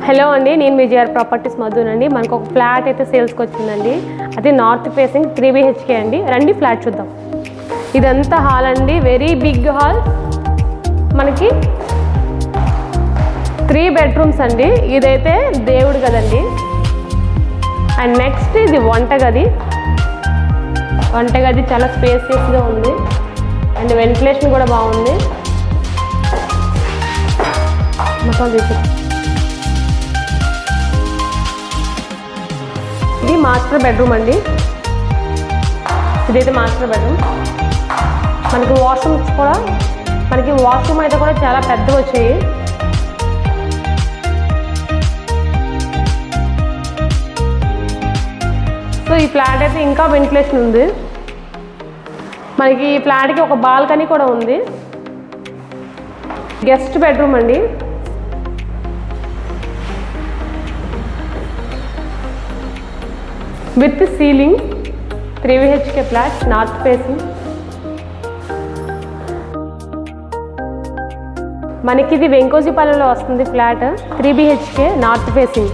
Hello అండి, నేను మీ GR properties మధునండి. మనకు ఒక ఫ్లాట్ అయితే సేల్స్కి వచ్చిందండి. అది నార్త్ ఫేసింగ్ 3 BHK అండి. రండి ఫ్లాట్ చూద్దాం. ఇదంతా హాల్ అండి, వెరీ బిగ్ హాల్. మనకి 3 bedrooms అండి. ఇదైతే దేవుడు గదండి. అండ్ నెక్స్ట్ ఇది వంటగది చాలా స్పేసియస్గా ఉంది. అండ్ వెంటిలేషన్ కూడా బాగుంది. మొత్తం తీసి ఇది మాస్టర్ బెడ్రూమ్ అండి. ఇదైతే మాస్టర్ బెడ్రూమ్. మనకి వాష్రూమ్ అయితే కూడా చాలా పెద్దగా వచ్చాయి. సో ఈ ఫ్లాట్ అయితే ఇంకా వెంటిలేషన్ ఉంది. మనకి ఈ ఫ్లాట్కి ఒక బాల్కనీ కూడా ఉంది. గెస్ట్ బెడ్రూమ్ అండి. With ceiling 3 BHK flat north facing. మనకి ఇది వెంకోజీపాలెంలో వస్తుంది ఫ్లాట్ 3 BHK నార్త్ ఫేసింగ్.